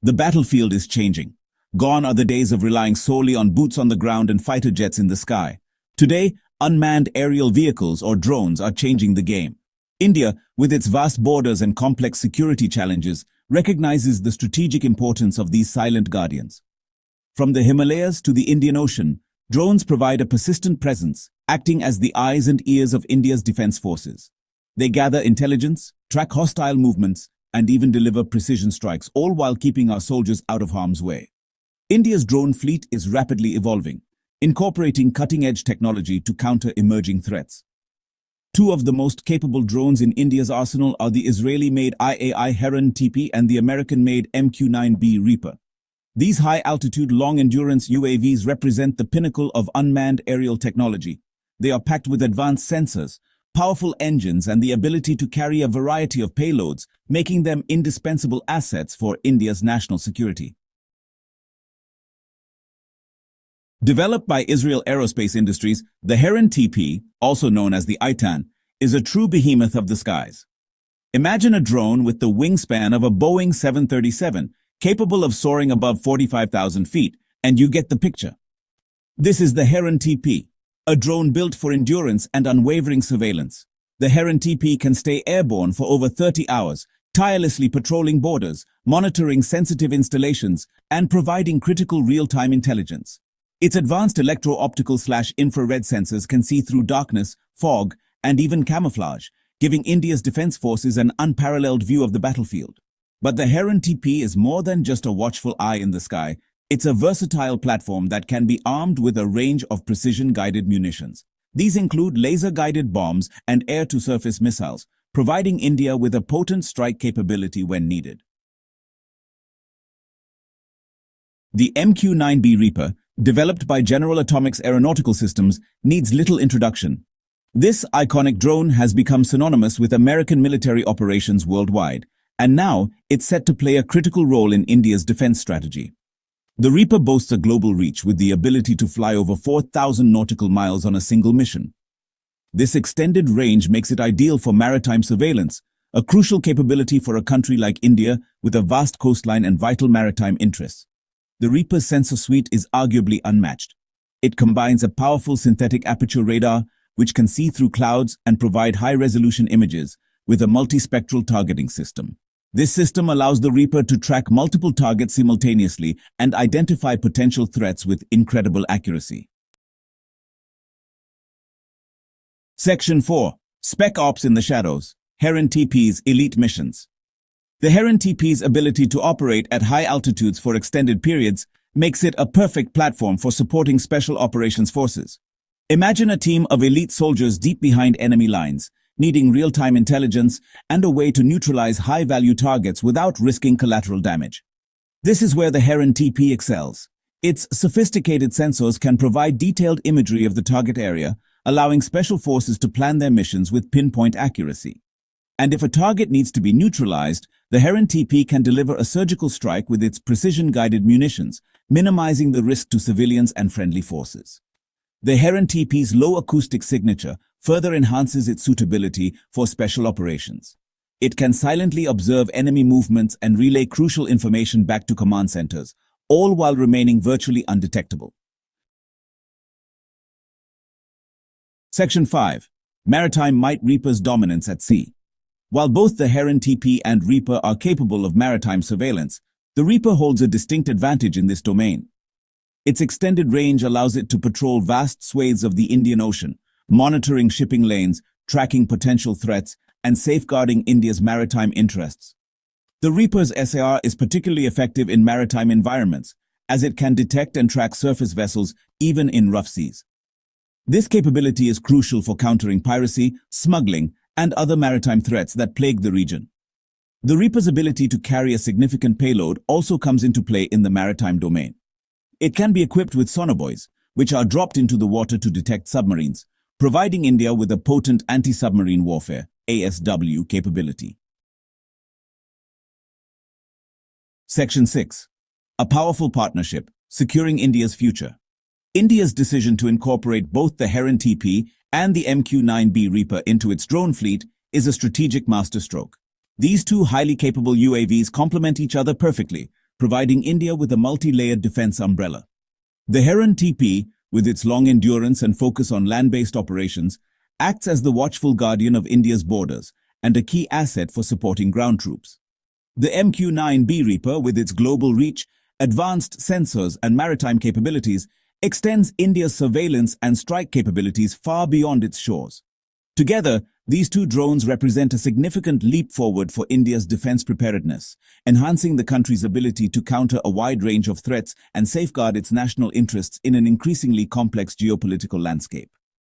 The battlefield is changing. Gone are the days of relying solely on boots on the ground and fighter jets in the sky. Today, unmanned aerial vehicles or drones are changing the game. India, with its vast borders and complex security challenges, recognizes the strategic importance of these silent guardians. From the Himalayas to the Indian Ocean, drones provide a persistent presence, acting as the eyes and ears of India's defense forces. They gather intelligence, track hostile movements, and even deliver precision strikes, all while keeping our soldiers out of harm's way. India's drone fleet is rapidly evolving, incorporating cutting-edge technology to counter emerging threats. Two of the most capable drones in India's arsenal are the Israeli-made IAI Heron TP and the American-made MQ-9B Reaper. These high-altitude, long-endurance UAVs represent the pinnacle of unmanned aerial technology. They are packed with advanced sensors, powerful engines, and the ability to carry a variety of payloads, making them indispensable assets for India's national security. Developed by Israel Aerospace Industries, the Heron TP, also known as the ITAN, is a true behemoth of the skies. Imagine a drone with the wingspan of a Boeing 737, capable of soaring above 45,000 feet, and you get the picture. This is the Heron TP, a drone built for endurance and unwavering surveillance. The Heron TP can stay airborne for over 30 hours, tirelessly patrolling borders, monitoring sensitive installations, and providing critical real-time intelligence. Its advanced electro-optical/infrared sensors can see through darkness, fog, and even camouflage, giving India's defense forces an unparalleled view of the battlefield. But the Heron TP is more than just a watchful eye in the sky. It's a versatile platform that can be armed with a range of precision-guided munitions. These include laser-guided bombs and air-to-surface missiles, providing India with a potent strike capability when needed. The MQ-9B Reaper, developed by General Atomics Aeronautical Systems, needs little introduction. This iconic drone has become synonymous with American military operations worldwide, and now it's set to play a critical role in India's defense strategy. The Reaper boasts a global reach with the ability to fly over 4,000 nautical miles on a single mission. This extended range makes it ideal for maritime surveillance, a crucial capability for a country like India with a vast coastline and vital maritime interests. The Reaper's sensor suite is arguably unmatched. It combines a powerful synthetic aperture radar, which can see through clouds and provide high-resolution images, with a multispectral targeting system. This system allows the Reaper to track multiple targets simultaneously and identify potential threats with incredible accuracy. Section 4. Spec Ops in the Shadows. Heron TP's Elite Missions. The Heron TP's ability to operate at high altitudes for extended periods makes it a perfect platform for supporting special operations forces. Imagine a team of elite soldiers deep behind enemy lines, needing real-time intelligence and a way to neutralize high-value targets without risking collateral damage. This is where the Heron TP excels. Its sophisticated sensors can provide detailed imagery of the target area, allowing special forces to plan their missions with pinpoint accuracy. And if a target needs to be neutralized, the Heron TP can deliver a surgical strike with its precision-guided munitions, minimizing the risk to civilians and friendly forces. The Heron TP's low acoustic signature further enhances its suitability for special operations. It can silently observe enemy movements and relay crucial information back to command centers, all while remaining virtually undetectable. Section 5. Maritime Might Reaper's Dominance at Sea. While both the Heron TP and Reaper are capable of maritime surveillance, the Reaper holds a distinct advantage in this domain. Its extended range allows it to patrol vast swathes of the Indian Ocean, monitoring shipping lanes, tracking potential threats, and safeguarding India's maritime interests. The Reaper's SAR is particularly effective in maritime environments, as it can detect and track surface vessels even in rough seas. This capability is crucial for countering piracy, smuggling, and other maritime threats that plague the region. The Reaper's ability to carry a significant payload also comes into play in the maritime domain. It can be equipped with sonobuoys, which are dropped into the water to detect submarines, providing India with a potent anti-submarine warfare (ASW) capability. Section 6. A powerful partnership, securing India's future. India's decision to incorporate both the Heron TP and the MQ-9B Reaper into its drone fleet is a strategic masterstroke. These two highly capable UAVs complement each other perfectly, providing India with a multi-layered defense umbrella. The Heron TP, with its long endurance and focus on land-based operations, acts as the watchful guardian of India's borders and a key asset for supporting ground troops. The MQ-9B Reaper, with its global reach, advanced sensors and maritime capabilities, extends India's surveillance and strike capabilities far beyond its shores. Together, these two drones represent a significant leap forward for India's defense preparedness, enhancing the country's ability to counter a wide range of threats and safeguard its national interests in an increasingly complex geopolitical landscape.